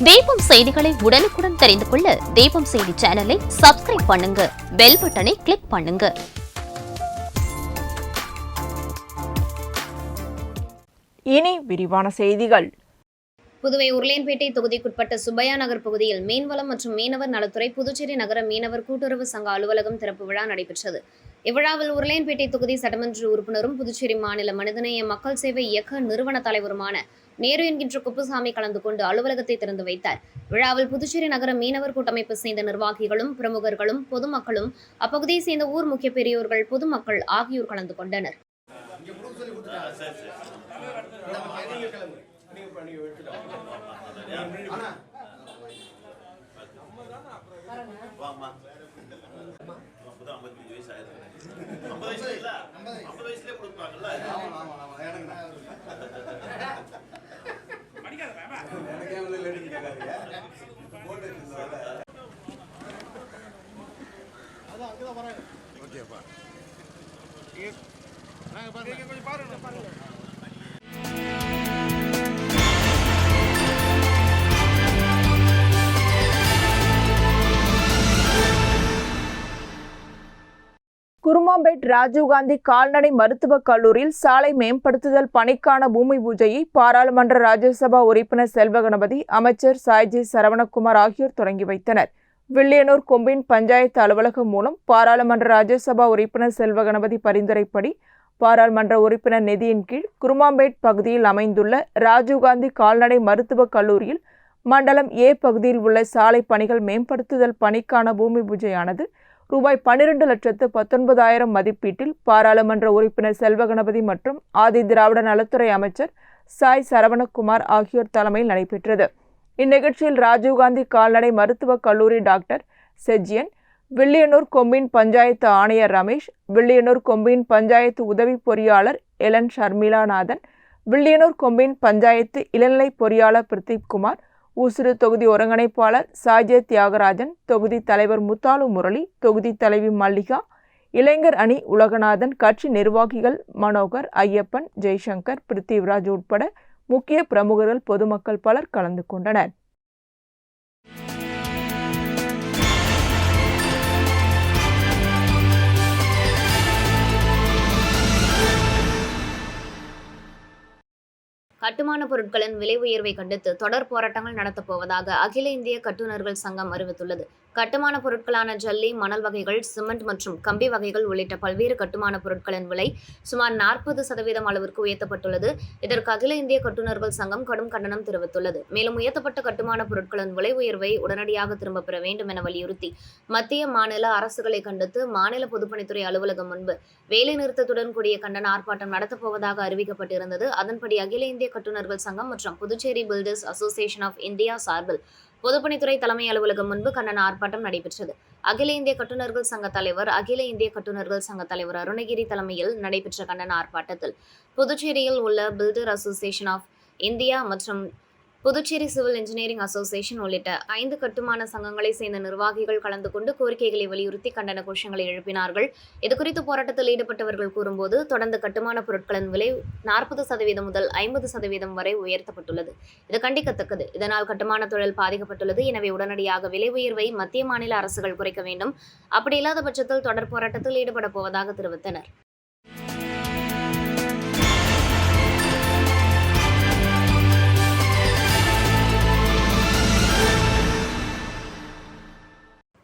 தீபம் செய்திகளை உடனுக்குடன் தெரிந்து கொள்ள தீபம் செய்தி சேனலை சப்ஸ்கிரைப் பண்ணுங்க, பெல் பட்டனை கிளிக் பண்ணுங்க. இனி விரிவான செய்திகள். புதுவை உருளையன்பேட்டை தொகுதிக்குட்பட்ட சுப்பையா நகர் பகுதியில் மீன்வளம் மற்றும் மீனவர் நலத்துறை புதுச்சேரி நகர மீனவர் கூட்டுறவு சங்க அலுவலகம் திறப்பு விழா நடைபெற்றது. இவ்விழாவில் உருளையன்பேட்டை தொகுதி சட்டமன்ற உறுப்பினரும் புதுச்சேரி மாநில மனிதநேய மக்கள் சேவை இயக்க நிறுவன தலைவருமான நேரு என்கின்ற குப்புசாமி கலந்து கொண்டு அலுவலகத்தை திறந்து வைத்தார். விழாவில் புதுச்சேரி நகர மீனவர் கூட்டமைப்பை சேர்ந்த நிர்வாகிகளும் பிரமுகர்களும் பொதுமக்களும் அப்பகுதியை சேர்ந்த ஊர் முக்கிய பெரியோர்கள் பொதுமக்கள் ஆகியோர் கலந்து கொண்டனர். குருமாம்பேட் ராஜீவ்காந்தி கால்நடை மருத்துவக் கல்லூரியில் சாலை மேம்படுத்துதல் பணிக்கான பூமி பூஜையை பாராளுமன்ற ராஜ்யசபா உறுப்பினர் செல்வகணபதி, அமைச்சர் சாய்ஜி சரவணகுமார் ஆகியோர் தொடங்கி வைத்தனர். வில்லியனூர் கொம்பின் பஞ்சாயத்து அலுவலகம் மூலம் பாராளுமன்ற ராஜ்யசபா உறுப்பினர் செல்வகணபதி பரிந்துரைப்படி பாராளுமன்ற உறுப்பினர் நிதியின் கீழ் குருமாம்பேட் பகுதியில் அமைந்துள்ள ராஜீவ்காந்தி கால்நடை மருத்துவக் கல்லூரியில் மண்டலம் ஏ பகுதியில் உள்ள சாலை பணிகள் மேம்படுத்துதல் பணிக்கான பூமி பூஜையானது ரூபாய் 12,19,000 மதிப்பீட்டில் பாராளுமன்ற உறுப்பினர் செல்வகணபதி மற்றும் ஆதி திராவிட நலத்துறை அமைச்சர் சாய் சரவணகுமார் ஆகியோர் தலைமையில் நடைபெற்றது. இந்நிகழ்ச்சியில் ராஜீவ்காந்தி கால்நடை மருத்துவக் கல்லூரி டாக்டர் செஜியன், வில்லியனூர் கொம்பின் பஞ்சாயத்து ஆணையர் ரமேஷ், வில்லியனூர் கொம்பின் பஞ்சாயத்து உதவி பொறியாளர் எலன் ஷர்மிளாநாதன், வில்லியனூர் கொம்பின் பஞ்சாயத்து இளநிலை பொறியாளர் பிரதீப் குமார், ஊசுடு தொகுதி ஒருங்கிணைப்பாளர் சாய்ஜே தியாகராஜன், தொகுதி தலைவர் முத்தாலு முரளி, தொகுதி தலைவி மல்லிகா, இளைஞர் அணி உலகநாதன், கட்சி நிர்வாகிகள் மனோகர், ஐயப்பன், ஜெய்சங்கர், பிருத்திவிராஜ் உட்பட முக்கிய பிரமுகர்கள், பொதுமக்கள் பலர் கலந்து கொண்டனர். கட்டுமான பொருட்களின் விலை உயர்வை கண்டித்து தொடர் போராட்டங்கள் நடத்தப் போவதாக அகில இந்திய கட்டுநர்கள் சங்கம் அறிவித்துள்ளது. கட்டுமான பொருட்களான ஜல்லி, மணல் வகைகள், சிமெண்ட் மற்றும் கம்பி வகைகள் உள்ளிட்ட பல்வேறு கட்டுமான பொருட்களின் விலை சுமார் 40% அளவிற்கு உயர்த்தப்பட்டுள்ளது. இதற்கு அகில இந்திய கட்டுநர்கள் சங்கம் கடும் கண்டனம் தெரிவித்துள்ளது. மேலும் உயர்த்தப்பட்ட கட்டுமான பொருட்களின் விலை உயர்வை உடனடியாக திரும்பப் பெற வேண்டும் என வலியுறுத்தி மத்திய மாநில அரசுகளை கண்டித்து மாநில பொதுப்பணித்துறை அலுவலகம் முன்பு வேலை நிறுத்தத்துடன் கூடிய கண்டன ஆர்ப்பாட்டம் நடத்தப்போவதாக அறிவிக்கப்பட்டிருந்தது. அதன்படி அகில இந்திய கட்டுநர்கள் சங்கம் மற்றும் Puducherry builders association of India சார்பில் பொதுப்பணித்துறை தலைமை அலுவலகம் முன்பு கண்டன ஆர்ப்பாட்டம் நடைபெற்றது. அகில இந்திய கட்டுநர்கள் சங்க தலைவர் அகில இந்திய கட்டுநர்கள் சங்க தலைவர் அருணகிரி தலைமையில் நடைபெற்ற கண்டன ஆர்ப்பாட்டத்தில் புதுச்சேரியில் உள்ள பில்டர் அசோசியேஷன் ஆஃப் இந்தியா மற்றும் புதுச்சேரி சிவில் இன்ஜினியரிங் அசோசியேஷன் உள்ளிட்ட 5 கட்டுமான சங்கங்களை சேர்ந்த நிர்வாகிகள் கலந்து கொண்டு கோரிக்கைகளை வலியுறுத்தி கண்டன கோஷங்களை எழுப்பினார்கள். இதுகுறித்து போராட்டத்தில் ஈடுபட்டவர்கள் கூறும்போது, தொடர்ந்து கட்டுமான பொருட்களின் விலை 40% முதல் 50% வரை உயர்த்தப்பட்டுள்ளது. இது கண்டிக்கத்தக்கது. இதனால் கட்டுமான தொழில் பாதிக்கப்பட்டுள்ளது. எனவே உடனடியாக விலை உயர்வை மத்திய மாநில அரசுகள் குறைக்க வேண்டும். அப்படி இல்லாத பட்சத்தில் தொடர் போராட்டத்தில் ஈடுபட போவதாக தெரிவித்தனர்.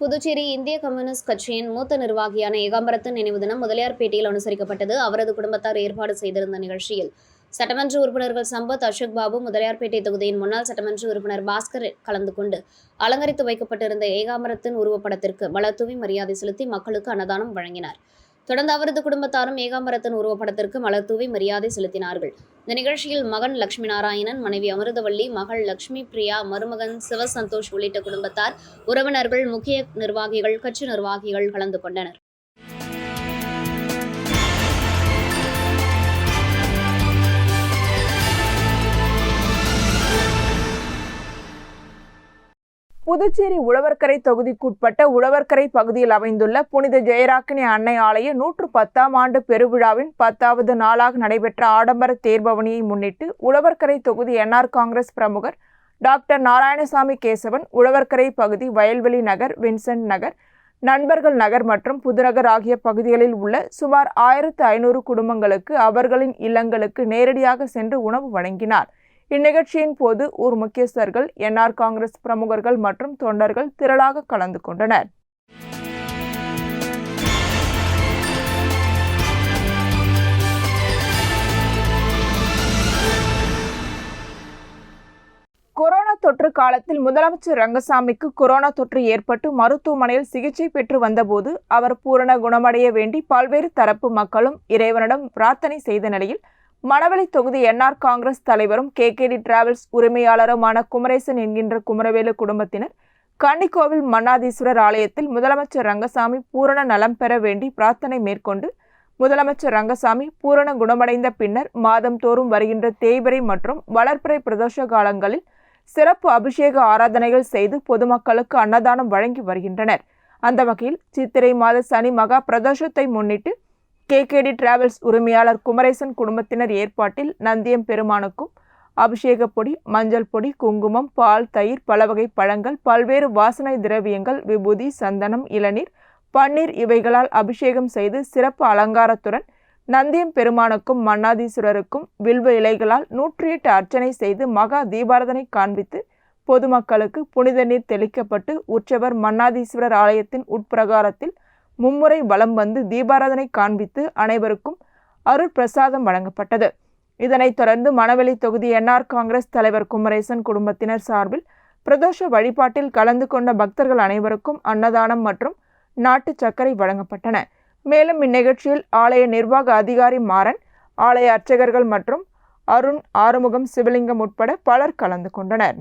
புதுச்சேரி இந்திய கம்யூனிஸ்ட் கட்சியின் மூத்த நிர்வாகியான ஏகாம்பரத்தின் நினைவு தினம் முதலியார்பேட்டையில் அனுசரிக்கப்பட்டது. அவரது குடும்பத்தார் ஏற்பாடு செய்திருந்த நிகழ்ச்சியில் சட்டமன்ற உறுப்பினர்கள் சம்பத், அசோக் பாபு, முதலியார்பேட்டை தொகுதியின் முன்னாள் சட்டமன்ற உறுப்பினர் பாஸ்கர் கலந்து கொண்டு அலங்கரித்து வைக்கப்பட்டிருந்த ஏகாம்பரத்தின் உருவப்படத்திற்கு மலர் தூவி மரியாதை செலுத்தி மக்களுக்கு அன்னதானம் வழங்கினார். தொடர்ந்து அவரது குடும்பத்தாரும் ஏகாம்பரத்தின் உருவப்படத்திற்கு மலர் தூவி மரியாதை செலுத்தினார்கள். இந்த நிகழ்ச்சியில் மகன் லட்சுமி நாராயணன், மனைவி அமிர்தவள்ளி, மகள் லட்சுமி பிரியா, மருமகன் சிவசந்தோஷ் உள்ளிட்ட குடும்பத்தார், உறவினர்கள், முக்கிய நிர்வாகிகள், கட்சி நிர்வாகிகள் கலந்து கொண்டனர். புதுச்சேரி உழவர்கரை தொகுதிக்குட்பட்ட உழவர்கரை பகுதியில் அமைந்துள்ள புனித ஜெயராக்கினி அன்னை ஆலய 110ஆம் ஆண்டு பெருவிழாவின் 10வது நாளாக நடைபெற்ற ஆடம்பர தேர்பவனியை முன்னிட்டு உழவர்கரை தொகுதி என்ஆர் காங்கிரஸ் பிரமுகர் டாக்டர் நாராயணசாமி கேசவன், உழவர்கரை பகுதி, வயல்வெளி நகர், வின்சென்ட் நகர், நண்பர்கள் நகர் மற்றும் புதுநகர் ஆகிய பகுதிகளில் உள்ள சுமார் 1500 குடும்பங்களுக்கு அவர்களின் இல்லங்களுக்கு நேரடியாக சென்று உணவு வழங்கினார். இந்நிகழ்ச்சியின் போது ஊர் முக்கியஸ்தர்கள், என்ஆர் காங்கிரஸ் பிரமுகர்கள் மற்றும் தொண்டர்கள் திரளாக கலந்து கொண்டனர். கொரோனா தொற்று காலத்தில் முதலமைச்சர் ரங்கசாமிக்கு கொரோனா தொற்று ஏற்பட்டு மருத்துவமனையில் சிகிச்சை பெற்று வந்தபோது அவர் பூரண குணமடைய வேண்டி பல்வேறு தரப்பு மக்களும் இறைவனிடம் பிரார்த்தனை செய்த நிலையில் மணவெளி தொகுதி என்ஆர் காங்கிரஸ் தலைவரும் கேகேடி டிராவல்ஸ் உரிமையாளருமான குமரேசன் என்கின்ற குமரவேலு குடும்பத்தினர் கன்னிக்கோவில் மன்னாதீஸ்வரர் ஆலயத்தில் முதலமைச்சர் ரங்கசாமி பூரண நலம் பெற வேண்டி பிரார்த்தனை மேற்கொண்டு முதலமைச்சர் ரங்கசாமி பூரண குணமடைந்த பின்னர் மாதந்தோறும் வருகின்ற தேய்பிறை மற்றும் வளர்பிறை பிரதோஷ காலங்களில் சிறப்பு அபிஷேக ஆராதனைகள் செய்து பொதுமக்களுக்கு அன்னதானம் வழங்கி வருகின்றனர். அந்த வகையில் சித்திரை மாத சனி மகா பிரதோஷத்தை முன்னிட்டு கேகேடி டிராவல்ஸ் உரிமையாளர் குமரேசன் குடும்பத்தினர் ஏற்பாட்டில் நந்தியம் பெருமானுக்கும் அபிஷேக பொடி, மஞ்சள் பொடி, குங்குமம், பால், தயிர், பல வகை பழங்கள், பல்வேறு வாசனை திரவியங்கள், விபூதி, சந்தனம், இளநீர், பன்னீர் இவைகளால் அபிஷேகம் செய்து சிறப்பு அலங்காரத்துடன் நந்தியம் பெருமானுக்கும் மன்னாதீஸ்வரருக்கும் வில்வ இலைகளால் 108 அர்ச்சனை செய்து மகா தீபாராதனை காண்பித்து பொதுமக்களுக்கு புனித நீர் தெளிக்கப்பட்டு உற்சவர் மன்னாதீஸ்வரர் ஆலயத்தின் உட்பிரகாரத்தில் மும்முறை வலம் வந்து தீபாராதனை காண்பித்து அனைவருக்கும் அருள் பிரசாதம் வழங்கப்பட்டது. இதனைத் தொடர்ந்து மணவெளி தொகுதி என்ஆர் காங்கிரஸ் தலைவர் குமரேசன் குடும்பத்தினர் சார்பில் பிரதோஷ வழிபாட்டில் கலந்து கொண்ட பக்தர்கள் அனைவருக்கும் அன்னதானம் மற்றும் நாட்டு சர்க்கரை வழங்கப்பட்டன. மேலும் இந்நிகழ்ச்சியில் ஆலய நிர்வாக அதிகாரி மாறன், ஆலய அர்ச்சகர்கள் மற்றும் அருண், ஆறுமுகம், சிவலிங்கம் உட்பட பலர் கலந்து கொண்டனர்.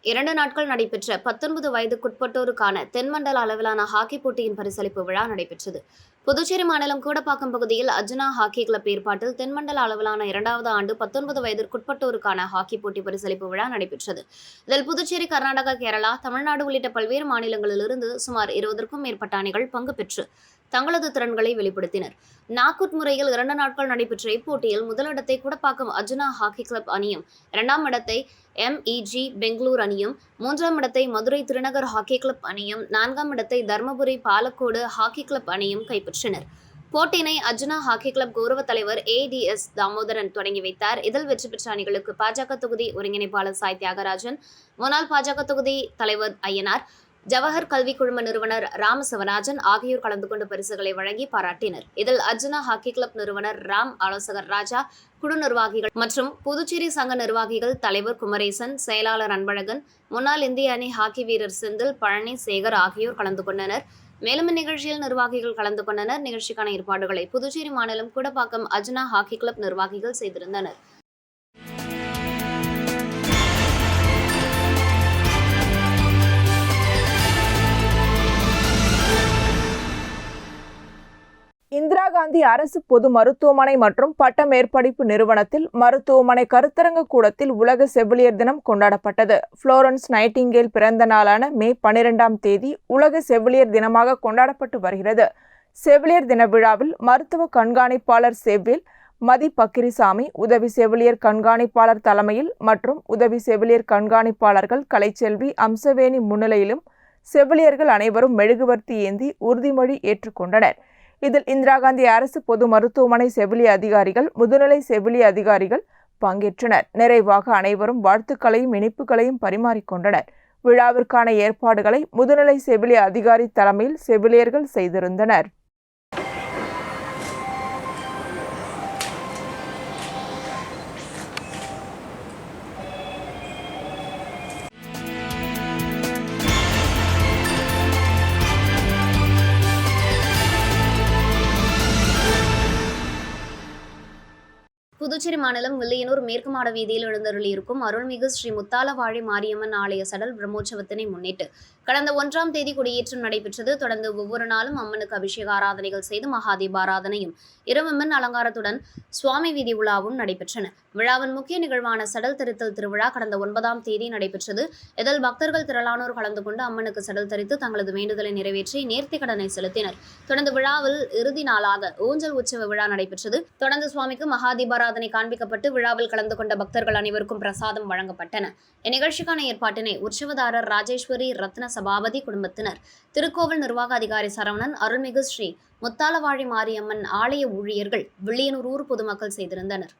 இரண்டு நாட்கள் நடைபெற்ற 19 வயதுக்குட்பட்டோருக்கான தென்மண்டல அளவிலான ஹாக்கி போட்டியின் பரிசளிப்பு விழா நடைபெற்றது. புதுச்சேரி மாநிலம் கூடப்பாக்கம் பகுதியில் அர்ஜுனா ஹாக்கி கிளப் ஏற்பாட்டில் தென்மண்டல அளவிலான 2வது ஆண்டு 19 வயதிற்குட்பட்டோருக்கான ஹாக்கி போட்டி பரிசளிப்பு விழா நடைபெற்றது. இதில் புதுச்சேரி, கர்நாடகா, கேரளா, தமிழ்நாடு உள்ளிட்ட பல்வேறு மாநிலங்களிலிருந்து சுமார் 20க்கும் மேற்பட்ட அணிகள் பங்கு பெற்று தங்களது திறன்களை வெளிப்படுத்தினர். நாக்-அவுட் முறையில் 2 நாட்கள் நடைபெற்ற இப்போட்டியில் முதலிடத்தை கூடப்பாக்கம் அர்ஜுனா ஹாக்கி கிளப் அணியும், 2ஆம் இடத்தை MEG பெங்களூர் அணியும், 3ஆம் இடத்தை மதுரை திருநகர் ஹாக்கி கிளப் அணியும், 4ஆம் இடத்தை தர்மபுரி பாலக்கோடு ஹாக்கி கிளப் அணியும் கைப்பற்றினர். போட்டியினை அர்ஜுனா ஹாக்கி கிளப் கௌரவ தலைவர் ADS தாமோதரன் தொடங்கி வைத்தார். இதில் வெற்றி பெற்ற அணிகளுக்கு பாஜக தொகுதி ஒருங்கிணைப்பாளர் சாய் தியாகராஜன், முன்னாள் பாஜக தொகுதி தலைவர் ஐயனார், ஜவஹர் கல்வி குழும நிறுவனர் ராமசிவராஜன் ஆகியோர் கலந்து கொண்டு பரிசுகளை வழங்கி பாராட்டினர். இதில் அர்ஜுனா ஹாக்கி கிளப் நிறுவனர் ராம், ஆலோசகர் ராஜா, குழு நிர்வாகிகள் மற்றும் புதுச்சேரி சங்க நிர்வாகிகள், தலைவர் குமரேசன், செயலாளர் அன்பழகன், முன்னாள் இந்திய அணி ஹாக்கி வீரர் செந்தில், பழனி, சேகர் ஆகியோர் கலந்து கொண்டனர். மேலும் இந்நிகழ்ச்சியில் நிர்வாகிகள் கலந்து கொண்டனர். நிகழ்ச்சிக்கான ஏற்பாடுகளை புதுச்சேரி மாநிலம் கூடப்பாக்கம் அர்ஜுனா ஹாக்கி கிளப் நிர்வாகிகள் செய்திருந்தனர். இந்திரா காந்தி அரசு பொது மருத்துவமனை மற்றும் பட்ட மேற்படிப்பு நிறுவனத்தில் மருத்துவமனை கருத்தரங்க கூடத்தில் உலக செவிலியர் தினம் கொண்டாடப்பட்டது. புளோரன்ஸ் நைட்டிங்கேல் பிறந்த நாளான மே 12ஆம் தேதி உலக செவிலியர் தினமாக கொண்டாடப்பட்டு வருகிறது. செவிலியர் தின விழாவில் மருத்துவ கண்காணிப்பாளர் செவ்வில் மதி பக்கிரிசாமி, உதவி செவிலியர் கண்காணிப்பாளர் தலைமையில் மற்றும் உதவி செவிலியர் கண்காணிப்பாளர்கள் கலைச்செல்வி, அம்சவேணி முன்னிலையிலும் செவிலியர்கள் அனைவரும் மெழுகுவர்த்தி ஏந்தி உறுதிமொழி ஏற்றுக்கொண்டனர். இதில் இந்திரா காந்தி அரசு பொது மருத்துவமனை செவிலிய அதிகாரிகள், முதுநிலை செவிலிய அதிகாரிகள் பங்கேற்றனர். நிறைவாக அனைவரும் வாழ்த்துக்களையும் இனிப்புகளையும் பரிமாறிக்கொண்டனர். விழாவிற்கான ஏற்பாடுகளை முதுநிலை செவிலிய அதிகாரி தலைமையில் செவிலியர்கள் செய்திருந்தனர். புதுச்சேரி மாநிலம் வில்லியனூர் மேற்கு மாட வீதியில் எழுந்தருளியிருக்கும் அருள்மிகு ஸ்ரீ முத்தாலவாழி மாரியம்மன் ஆலய சடல் பிரம்மோற்சவத்தினை முன்னிட்டு கடந்த 1ஆம் தேதி கொடியேற்றம் நடைபெற்றது. தொடர்ந்து ஒவ்வொரு நாளும் அம்மனுக்கு அபிஷேக ஆராதனைகள் செய்து மகாதீப ஆராதனையும் இரவுமின் அலங்காரத்துடன் சுவாமி வீதி உலாவும் நடைபெற்றன. விழாவின் முக்கிய நிகழ்வான சடல் தரித்தல் திருவிழா கடந்த 9ஆம் தேதி நடைபெற்றது. இதில் பக்தர்கள் திரளானோர் கலந்து கொண்டு அம்மனுக்கு சடல் தரித்து தங்களது வேண்டுதலை நிறைவேற்றி நேர்த்திக் கடனை செலுத்தினர். தொடர்ந்து விழாவில் இறுதி நாளாக ஊஞ்சல் உற்சவ விழா நடைபெற்றது. தொடர்ந்து சுவாமிக்கு மகாதீபாராதனை காண்பிக்கப்பட்டு விழாவில் கலந்து கொண்ட பக்தர்கள் அனைவருக்கும் பிரசாதம் வழங்கப்பட்டன. இந்நிகழ்ச்சிக்கான ஏற்பாட்டினை உற்சவதாரர் ராஜேஸ்வரி ரத்ன சபாபதி குடும்பத்தினர், திருக்கோவில் நிர்வாக அதிகாரி சரவணன், அருள்மிகு ஸ்ரீ முத்தாலவாழி மாரியம்மன் ஆலய ஊழியர்கள், வில்லியனூர் ஊர் பொதுமக்கள் செய்திருந்தனர்.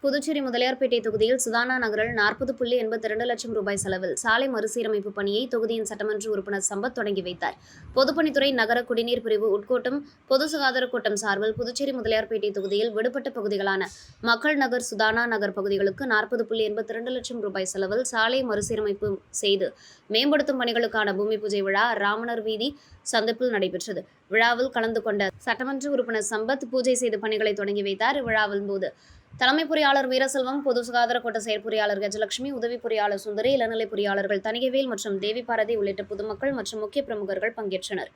புதுச்சேரி முதலியார்பேட்டை தொகுதியில் சுதானா நகரில் 40.82 லட்சம் ரூபாய் செலவில் சாலை மறுசீரமைப்பு பணியை தொகுதியின் சட்டமன்ற உறுப்பினர் சம்பத் தொடங்கி வைத்தார். பொதுப்பணித்துறை நகர குடிநீர் பிரிவு உட்கோட்டம் பொது சுகாதார கூட்டம் சார்பில் புதுச்சேரி முதலியார்பேட்டை தொகுதியில் விடுபட்ட பகுதிகளான மக்கள் நகர், சுதானா நகர் பகுதிகளுக்கு 40.82 லட்சம் ரூபாய் செலவில் சாலை மறுசீரமைப்பு செய்து மேம்படுத்தும் பணிகளுக்கான பூமி பூஜை விழா ராமனர் வீதி சந்திப்பில் நடைபெற்றது. விழாவில் கலந்து கொண்ட சட்டமன்ற உறுப்பினர் சம்பத் பூஜை செய்து பணிகளை தொடங்கி வைத்தார். விழாவின் போது தலைமை பொறியாளர் வீரசெல்வம், பொது சுகாதார கோட்ட செயற்பொறியாளர் கஜலட்சுமி, உதவி பொறியாளர் சுந்தரி, இளநிலை பொறியாளர்கள் தணிகைவேல் மற்றும் தேவி பாரதி உள்ளிட்ட பொதுமக்கள் மற்றும் முக்கிய பிரமுகர்கள் பங்கேற்றனர்.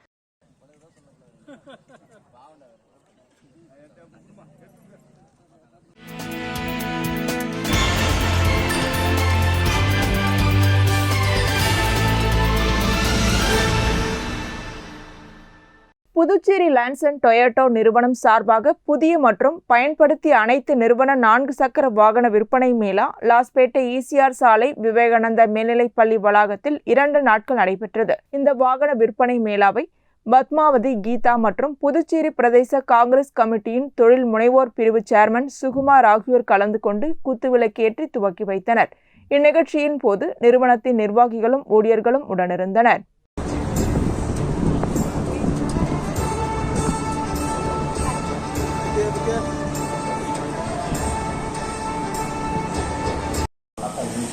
புதுச்சேரி லான்சன் டொயோட்டோ நிறுவனம் சார்பாக புதிய மற்றும் பயன்படுத்திய அனைத்து நிறுவன 4 சக்கர வாகன விற்பனை மேளா லாஸ்பேட்டை ஈசிஆர் சாலை விவேகானந்தா மேல்நிலைப்பள்ளி வளாகத்தில் 2 நாட்கள் நடைபெற்றது. இந்த வாகன விற்பனை மேளாவை பத்மாவதி, கீதா மற்றும் புதுச்சேரி பிரதேச காங்கிரஸ் கமிட்டியின் தொழில் முனைவோர் பிரிவு சேர்மன் சுகுமார் ஆகியோர் கலந்து கொண்டு குத்துவிளக்கேற்றி துவக்கி வைத்தனர். இந்நிகழ்ச்சியின் போது நிறுவனத்தின் நிர்வாகிகளும் ஊழியர்களும் உடனிருந்தனர்.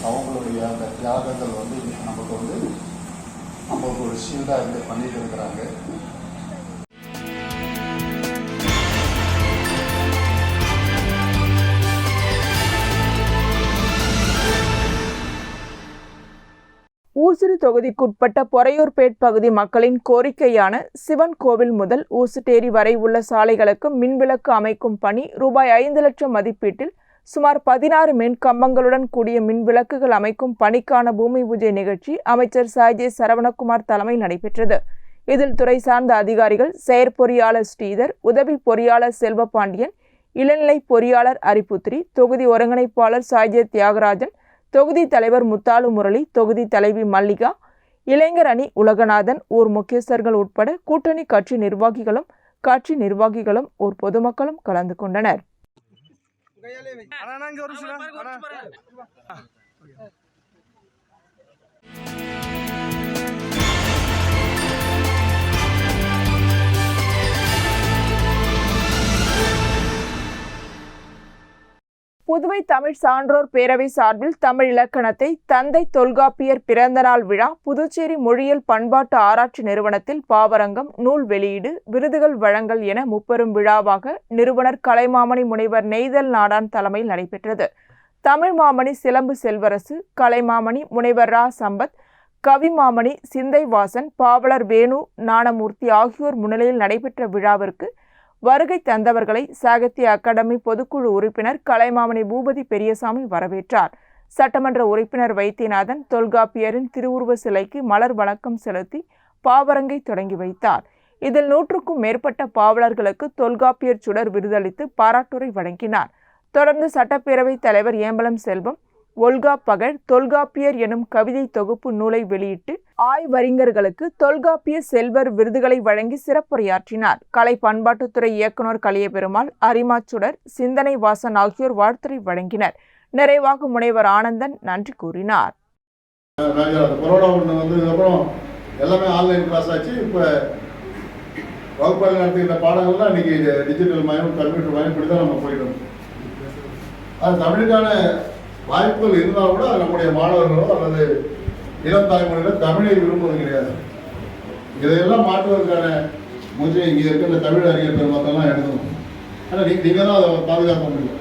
அவங்களுடைய அந்த தியாகங்கள் நமக்கு ஒரு ஷீல்டாக இருந்து பண்ணிட்டு இருக்கிறாங்க. ஊசுடு தொகுதிக்குட்பட்ட பொறையூர்பேட் பகுதி மக்களின் கோரிக்கையான சிவன் கோவில் முதல் ஊசுட்டேரி வரை உள்ள சாலைகளுக்கு மின்விளக்கு அமைக்கும் பணி ரூபாய் 5 லட்சம் மதிப்பீட்டில் சுமார் 16 மின் கம்பங்களுடன் கூடிய மின் விளக்குகள் அமைக்கும் பணிக்கான பூமி பூஜை நிகழ்ச்சி அமைச்சர் சாய்ஜே சரவணகுமார் தலைமையில் நடைபெற்றது. இதில் துறை சார்ந்த அதிகாரிகள், செயற்பொறியாளர் ஸ்ரீதர், உதவி பொறியாளர் செல்வபாண்டியன், இளநிலை பொறியாளர் அரிபுத்ரி, தொகுதி ஒருங்கிணைப்பாளர் சாய்ஜே தியாகராஜன், தொகுதி தலைவர் முத்தாலு முரளி, தொகுதி தலைவி மல்லிகா, இளைஞர் அணி உலகநாதன், ஊர் முக்கியஸ்தர்கள் உட்பட கூட்டணி கட்சி நிர்வாகிகளும் ஊர் பொதுமக்களும் கலந்து கொண்டனர். புதுவை தமிழ் சான்றோர் பேரவை சார்பில் தமிழ் இலக்கணத்தை தந்தை தொல்காப்பியர் பிறந்தநாள் விழா புதுச்சேரி மொழியியல் பண்பாட்டு ஆராய்ச்சி நிறுவனத்தில் பாவரங்கம், நூல் வெளியீடு, விருதுகள் வழங்கல் என முப்பெரும் விழாவாக நிறுவனர் கலைமாமணி முனைவர் நெய்தல் நாடான் தலைமையில் நடைபெற்றது. தமிழ் மாமணி சிலம்பு செல்வரசு, கலைமாமணி முனைவர் ரா சம்பத், கவிமாமணி சிந்தைவாசன், பாவலர் வேணு ஞானமூர்த்தி ஆகியோர் முன்னிலையில் நடைபெற்ற விழாவிற்கு வருகை தந்தவர்களை சாகித்ய அகாடமி பொதுக்குழு உறுப்பினர் கலைமாமணி பூபதி பெரியசாமி வரவேற்றார். சட்டமன்ற உறுப்பினர் வைத்தியநாதன் தொல்காப்பியரின் திருவுருவ சிலைக்கு மலர் வணக்கம் செலுத்தி பாவரங்கை தொடங்கி வைத்தார். இதில் 100க்கும் மேற்பட்ட பாவலர்களுக்கு தொல்காப்பியர் சுடர் விருதளித்து பாராட்டுரை வழங்கினார். தொடர்ந்து சட்டப்பேரவைத் தலைவர் ஏம்பலம் செல்வம் ஒல்கா பகழ் தொல்காப்பியர் எனும் கவிதை தொகுப்பு நூலை வெளியிட்டு ஆய்வறிஞர்களுக்கு தொல்காப்பிய செல்வர் விருதுகளை வழங்கி சிறப்புரையாற்றினார். கலை பண்பாட்டுத்துறை இயக்குநர் கலியபெருமாள், அரிமாச்சுடர், சிந்தனை வாசன் ஆகியோர் வாழ்த்துரை வழங்கினர். நிறைவாக முனைவர் ஆனந்தன் நன்றி கூறினார். கொரோனா வந்ததுக்கப்புறம் எல்லாமே ஆன்லைன் கிளாஸ் ஆச்சு. இப்போ வகுப்பாளர் நடத்துகிற பாடங்கள்லாம் இன்னைக்கு டிஜிட்டல் மயம், கம்ப்யூட்டர் மயம் இப்படி தான் நம்ம போயிட்டோம். அது தமிழுக்கான வாய்ப்புகள் இருந்தால் கூட நம்முடைய மாணவர்களோ அல்லது இளம் தலைமுறைகளோ தமிழை விரும்புவது கிடையாது. இதையெல்லாம் மாற்றுவதற்கான மோஸ்ட்லி இங்கே இருக்கிற தமிழ் அறிஞர் பெருமக்கள்லாம் எடுக்கணும். ஆனால் நீங்கள் தான் அதை பாதுகாக்க முடியும்.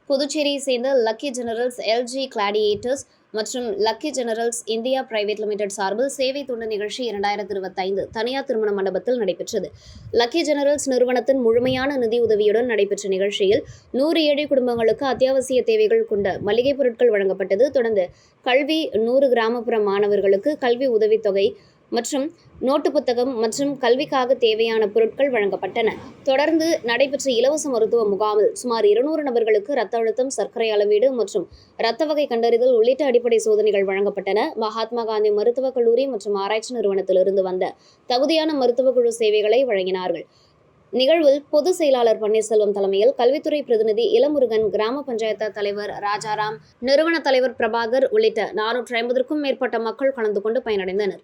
புதுச்சேரியை சேர்ந்த லக்கி ஜெனரல்ஸ் எல்ஜி கிளாடியேட்டர்ஸ் மற்றும் lucky generals India private limited சார்பில் சேவை தொண்டு நிகழ்ச்சி 2025 தனியார் திருமண மண்டபத்தில் நடைபெற்றது. லக்கி ஜெனரல்ஸ் நிறுவனத்தின் முழுமையான நிதி உதவியுடன் நடைபெற்ற நிகழ்ச்சியில் 100 ஏழை குடும்பங்களுக்கு அத்தியாவசிய தேவைகள் கொண்ட மளிகை பொருட்கள் வழங்கப்பட்டது. தொடர்ந்து கல்வி 100 கிராமப்புற மாணவர்களுக்கு கல்வி உதவித்தொகை மற்றும் நோட்டு புத்தகம் மற்றும் கல்விக்காக தேவையான பொருட்கள் வழங்கப்பட்டன. தொடர்ந்து நடைபெற்ற இலவச மருத்துவ முகாமில் சுமார் 200 நபர்களுக்கு இரத்த அழுத்தம், சர்க்கரை அளவீடு மற்றும் இரத்த வகை கண்டறிதல் உள்ளிட்ட அடிப்படை சோதனைகள் வழங்கப்பட்டன. மகாத்மா காந்தி மருத்துவக் கல்லூரி மற்றும் ஆராய்ச்சி நிறுவனத்திலிருந்து வந்த தகுதியான மருத்துவக் குழு சேவைகளை வழங்கினார்கள். நிகழ்வில் பொதுச் செயலாளர் பன்னீர்செல்வம் தலைமையில் கல்வித்துறை பிரதிநிதி இளமுருகன், கிராம பஞ்சாயத்து தலைவர் ராஜாராம், நிறுவன தலைவர் பிரபாகர் உள்ளிட்ட 450க்கும் மேற்பட்ட மக்கள் கலந்து கொண்டு பயனடைந்தனர்.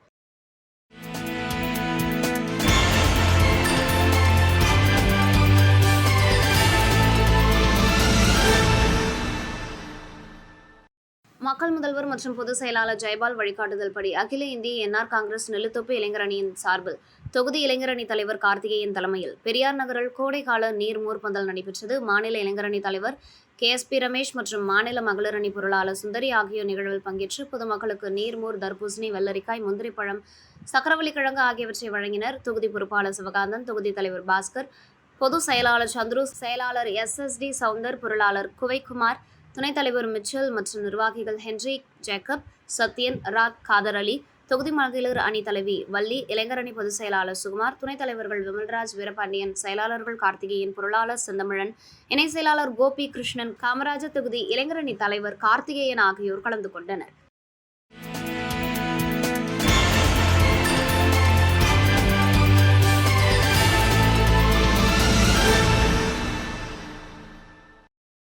மக்கள் முதல்வர் மற்றும் பொதுச் செயலாளர் ஜெயபால் வழிகாட்டுதல் படி அகில இந்திய என்ஆர் காங்கிரஸ் நெல்லித்தோப்பு இளைஞர் அணியின் சார்பில் தொகுதி இளைஞர் அணி தலைவர் கார்த்திகேயன் தலைமையில் பெரியார் நகரில் கோடைக்கால நீர் மூர்பந்தல் நடைபெற்றது. மாநில இளைஞர் அணி தலைவர் KSP ரமேஷ் மற்றும் மாநில மகளிர் அணி பொருளாளர் சுந்தரி ஆகியோர் நிகழ்வில் பங்கேற்று பொதுமக்களுக்கு நீர்மோர், தர்பூசணி, வெள்ளரிக்காய், முந்திரி பழம், சக்கரவள்ளி கிழங்கு ஆகியவற்றை வழங்கினர். தொகுதி பொறுப்பாளர் சிவகாந்தன், தொகுதி தலைவர் பாஸ்கர், பொதுச் செயலாளர் சந்துரு, செயலாளர் SSD சவுந்தர், பொருளாளர் குவைக்குமார், துணைத் தலைவர் மிச்சல் மற்றும் நிர்வாகிகள் ஹென்றி, ஜேக்கப், சத்யன், ராத், காதர் அலி, தொகுதி மகளிர் அணி தலைவி வள்ளி, இளைஞர் அணி பொதுச் செயலாளர் சுகுமார், துணைத் தலைவர்கள் விமல்ராஜ், வீரபாண்டியன், செயலாளர்கள் கார்த்திகேயன், பொருளாளர் செந்தமிழன், இணை செயலாளர் கோபி கிருஷ்ணன், காமராஜர் தொகுதி இளைஞர் அணி தலைவர் கார்த்திகேயன் ஆகியோர் கலந்து கொண்டனர்.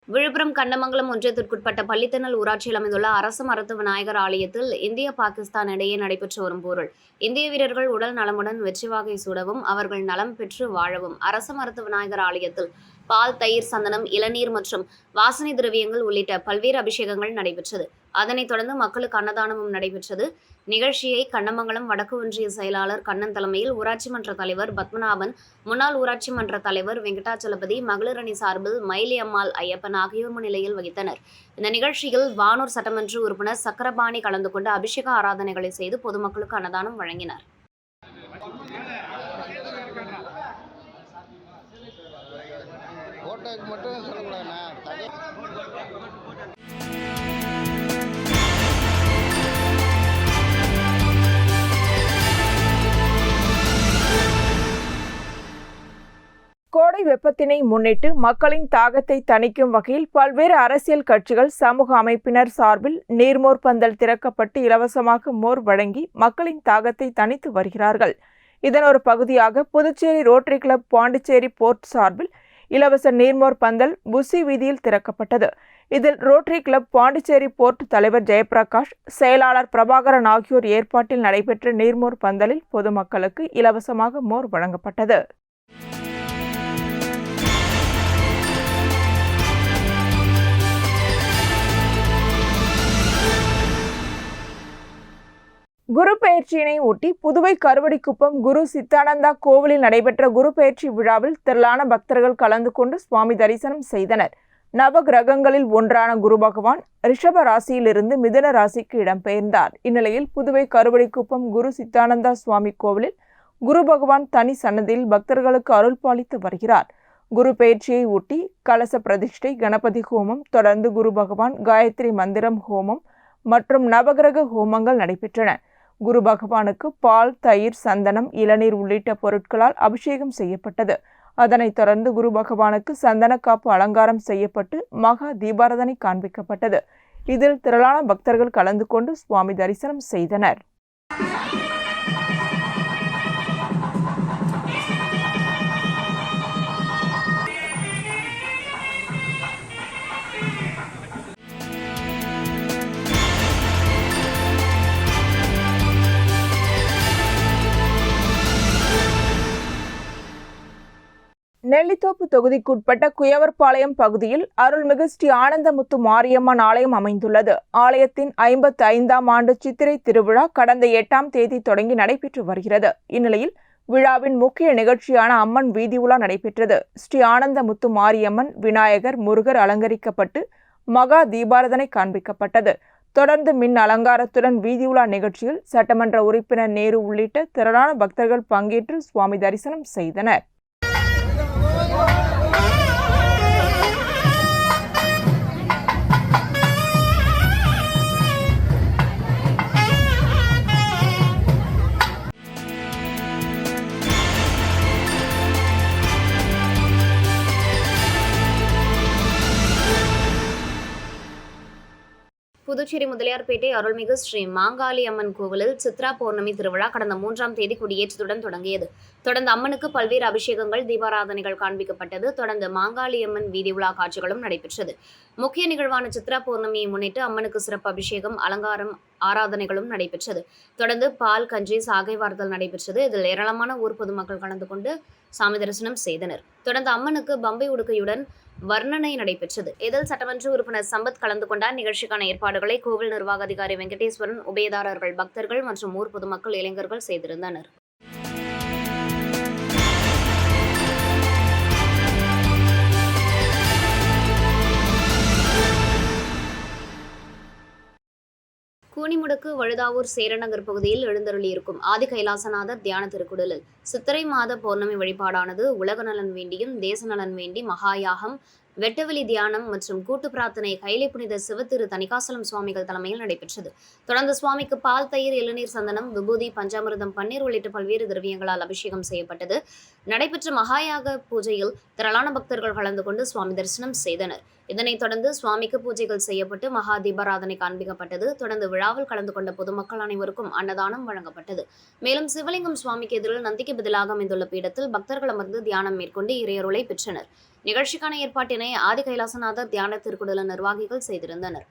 விழுப்புரம் கண்டமங்கலம் ஒன்றியத்திற்குட்பட்ட பள்ளித்தணல் ஊராட்சியில் அமைந்துள்ள அரசு மருத்து விநாயகர் ஆலயத்தில் இந்திய பாகிஸ்தான் இடையே நடைபெற்று வரும் போரில் இந்திய வீரர்கள் உடல் நலமுடன் வெற்றி வாகை சூடவும் அவர்கள் நலம் பெற்று வாழவும் அரசு மருத்து விநாயகர் ஆலயத்தில் பால், தயிர், சந்தனம், இளநீர் மற்றும் வாசனை திரவியங்கள் உள்ளிட்ட பல்வேறு அபிஷேகங்கள் நடைபெற்றது. அதனைத் தொடர்ந்து மக்களுக்கு அன்னதானமும் நடைபெற்றது. நிகழ்ச்சியை கண்டமங்கலம் வடக்கு ஒன்றிய செயலாளர் கண்ணன் தலைமையில் ஊராட்சி மன்ற தலைவர் பத்மநாபன், முன்னாள் ஊராட்சி மன்ற தலைவர் வெங்கடாச்சலபதி, மகளிர் அணி சார்பில் மயிலி அம்மாள், ஐயப்பன் ஆகியோர் முன்னிலையில் வகித்தனர். இந்த நிகழ்ச்சியில் வானூர் சட்டமன்ற உறுப்பினர் சக்கரபாணி கலந்து கொண்டு அபிஷேக ஆராதனைகளை செய்து பொதுமக்களுக்கு அன்னதானம் வழங்கினார். கோடை வெப்பத்தினை முன்னிட்டு மக்களின் தாகத்தை தணிக்கும் வகையில் பல்வேறு அரசியல் கட்சிகள், சமூக அமைப்பினர் சார்பில் நீர்மோர் பந்தல் திறக்கப்பட்டு இலவசமாக மோர் வழங்கி மக்களின் தாகத்தை தணித்து வருகிறார்கள். இதன் ஒரு பகுதியாக Puducherry Rotary Club Pondicherry port சார்பில் இலவச நீர்மோர் பந்தல் புசி வீதியில் திறக்கப்பட்டது. இதில் ரோட்டரி கிளப் பாண்டிச்சேரி போர்ட் தலைவர் ஜெயபிரகாஷ், செயலாளர் பிரபாகரன் ஆகியோர் ஏற்பாட்டில் நடைபெற்ற நீர்மோர் பந்தலில் பொதுமக்களுக்கு இலவசமாக மோர் வழங்கப்பட்டது. குரு பெயர்ச்சியினை ஒட்டி புதுவை கருவடிக்குப்பம் குரு சித்தானந்தா கோவிலில் நடைபெற்ற குரு பெயர்ச்சி விழாவில் திரளான பக்தர்கள் கலந்து கொண்டு சுவாமி தரிசனம் செய்தனர். நவ கிரகங்களில் ஒன்றான குரு பகவான் ரிஷப ராசியிலிருந்து மிதுன ராசிக்கு இடம்பெயர்ந்தார். இந்நிலையில் புதுவை கருவடிக்குப்பம் குரு சித்தானந்தா சுவாமி கோவிலில் குரு பகவான் தனி சன்னதியில் பக்தர்களுக்கு அருள் பாலித்து வருகிறார். குரு பெயர்ச்சியை ஒட்டி கலச பிரதிஷ்டை, கணபதி ஹோமம், தொடர்ந்து குரு பகவான் காயத்ரி மந்திரம் ஹோமம் மற்றும் நவகிரக ஹோமங்கள் நடைபெற்றன. குரு பகவானுக்கு பால், தயிர், சந்தனம், இளநீர் உள்ளிட்ட பொருட்களால் அபிஷேகம் செய்யப்பட்டது. அதனைத் தொடர்ந்து குரு பகவானுக்கு சந்தன காப்பு அலங்காரம் செய்யப்பட்டு மகா தீபாராதனை காண்பிக்கப்பட்டது. இதில் திரளான பக்தர்கள் கலந்து கொண்டு சுவாமி தரிசனம் செய்தனர். நெல்லித்தோப்பு தொகுதிக்குட்பட்ட குயவர்பாளையம் பகுதியில் அருள்மிகு ஸ்ரீ ஆனந்தமுத்து மாரியம்மன் ஆலயம் அமைந்துள்ளது. ஆலயத்தின் 55ஆம் ஆண்டு சித்திரை திருவிழா கடந்த 8ஆம் தேதி தொடங்கி நடைபெற்று வருகிறது. இந்நிலையில் விழாவின் முக்கிய நிகழ்ச்சியான அம்மன் வீதி உலா நடைபெற்றது. ஸ்ரீ ஆனந்தமுத்து மாரியம்மன், விநாயகர், முருகர் அலங்கரிக்கப்பட்டு மகா தீபாராதனை காண்பிக்கப்பட்டது. தொடர்ந்து மின் அலங்காரத்துடன் வீதி உலா நிகழ்ச்சியில் சட்டமன்ற உறுப்பினர் நேரு உள்ளிட்ட திரளான பக்தர்கள் பங்கேற்று சுவாமி தரிசனம் செய்தனர். புதுச்சேரி முதலியார்பேட்டை அருள்மிகு ஸ்ரீ மாங்காளி அம்மன் கோவிலில் சித்ரா பௌர்ணமி திருவிழா கடந்த 3ஆம் தேதி கொடியேற்றத்துடன் தொடங்கியது. தொடர்ந்து அம்மனுக்கு பல்வேறு அபிஷேகங்கள், தீபாராதனைகள் காண்பிக்கப்பட்டது. தொடர்ந்து மாங்காளி அம்மன் வீதி உலா காட்சிகளும் நடைபெற்றது. முக்கிய நிகழ்வான சித்ரா பௌர்ணமியை முன்னிட்டு அம்மனுக்கு சிறப்பு அபிஷேகம், அலங்காரம், ஆராதனைகளும் நடைபெற்றது. தொடர்ந்து பால், கஞ்சி, சாகை வார்த்தல் நடைபெற்றது. இதில் ஏராளமான ஊர் பொதுமக்கள் கலந்து கொண்டு சாமி தரிசனம் செய்தனர். தொடர்ந்து அம்மனுக்கு பம்பை உடுக்கையுடன் வர்ணனை நடைபெற்றது. இதில் சட்டமன்ற உறுப்பினர் சம்பத் கலந்து கொண்டார். நிகழ்ச்சிக்கான ஏற்பாடுகளை கோவில் நிர்வாக அதிகாரி வெங்கடேஸ்வரன், உபயதாரர்கள், பக்தர்கள் மற்றும் ஊர் பொதுமக்கள், இளைஞர்கள் செய்திருந்தனர். கூனிமுடுக்கு வழுதாவூர் சேரநகர் பகுதியில் எழுந்தருளியிருக்கும் ஆதி கைலாசநாதர் தியான திருக்குடலில் சித்திரை மாத பௌர்ணமி வழிபாடானது உலக நலன் வேண்டியும் தேச நலன் வேண்டி மகாயாகம், வெட்டவெளி தியானம் மற்றும் கூட்டு பிரார்த்தனை கைலை புனித சிவத்திரு தணிகாசலம் சுவாமிகள் தலைமையில் நடைபெற்றது. தொடர்ந்து சுவாமிக்கு பால், தயிர், இளநீர், சந்தனம், விபூதி, பஞ்சாமிர்தம், பன்னீர் உள்ளிட்ட பல்வேறு திரவியங்களால் அபிஷேகம் செய்யப்பட்டது. நடைபெற்ற மகாயாக பூஜையில் திரளான பக்தர்கள் கலந்து கொண்டு சுவாமி தரிசனம் செய்தனர். இதனைத் தொடர்ந்து சுவாமிக்கு பூஜைகள் செய்யப்பட்டு மகா தீபாராதனை காண்பிக்கப்பட்டது. தொடர்ந்து விழாவில் கலந்து கொண்ட பொதுமக்கள் அனைவருக்கும் அன்னதானம் வழங்கப்பட்டது. மேலும் சிவலிங்கம் சுவாமிக்கு எதிரில் நந்திக்கு பதிலாக அமைந்துள்ள பீடத்தில் பக்தர்கள் அமர்ந்து தியானம் மேற்கொண்டு இறையருளை பெற்றனர். நிகழ்ச்சிக்கான ஏற்பாட்டினை ஆதி கைலாசநாதர் தியான திருக்குடல நிர்வாகிகள் செய்திருந்தனர்.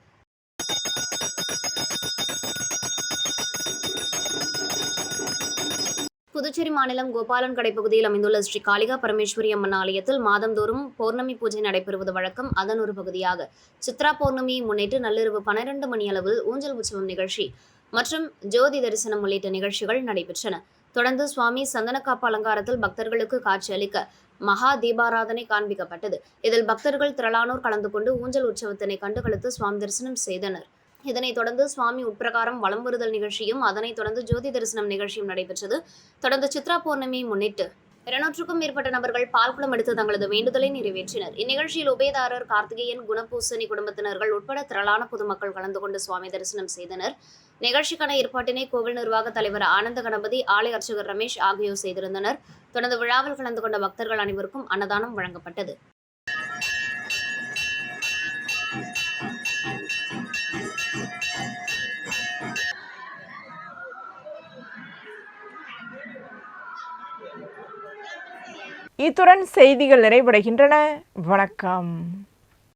புதுச்சேரி மாநிலம் கோபாலன் கடை பகுதியில் அமைந்துள்ள ஸ்ரீ காளிகா பரமேஸ்வரி அம்மன் ஆலயத்தில் மாதந்தோறும் பௌர்ணமி பூஜை நடைபெறுவது வழக்கம். அதன் ஒரு பகுதியாக சித்ரா பௌர்ணமியை முன்னிட்டு நள்ளிரவு 12 மணி அளவில் ஊஞ்சல் உற்சவம் நிகழ்ச்சி மற்றும் ஜோதி தரிசனம் உள்ளிட்ட நிகழ்ச்சிகள் நடைபெற்றன. தொடர்ந்து சுவாமி சந்தனக்காப்பு அலங்காரத்தில் பக்தர்களுக்கு காட்சி அளிக்க மகா தீபாராதனை காண்பிக்கப்பட்டது. இதில் பக்தர்கள் திரளானோர் கலந்து கொண்டு ஊஞ்சல் உற்சவத்தினை கண்டுகளித்து சுவாமி தரிசனம் செய்தனர். இதனைத் தொடர்ந்து சுவாமி உட்பிரகாரம் வலம் வருதல் நிகழ்ச்சியும், அதனைத் தொடர்ந்து ஜோதி தரிசனம் நிகழ்ச்சியும் நடைபெற்றது. தொடர்ந்து சித்ரா பௌர்ணமியை முன்னிட்டு 200க்கும் மேற்பட்ட நபர்கள் பால்குடம் எடுத்து தங்களது வேண்டுதலை நிறைவேற்றினர். இந்நிகழ்ச்சியில் உபயதாரர் கார்த்திகேயன், குணபூசணி குடும்பத்தினர்கள் உட்பட திரளான பொதுமக்கள் கலந்து கொண்டு சுவாமி தரிசனம் செய்தனர். நிகழ்ச்சிக்கான ஏற்பாட்டினை கோவில் நிர்வாக தலைவர் ஆனந்த கணபதி, ஆலய அர்ச்சகர் ரமேஷ் ஆகியோர் செய்திருந்தனர். தொடர்ந்து விழாவில் கலந்து கொண்ட பக்தர்கள் அனைவருக்கும் அன்னதானம் வழங்கப்பட்டது. இத்துடன் செய்திகள் நிறைவடைகின்றன. வணக்கம்.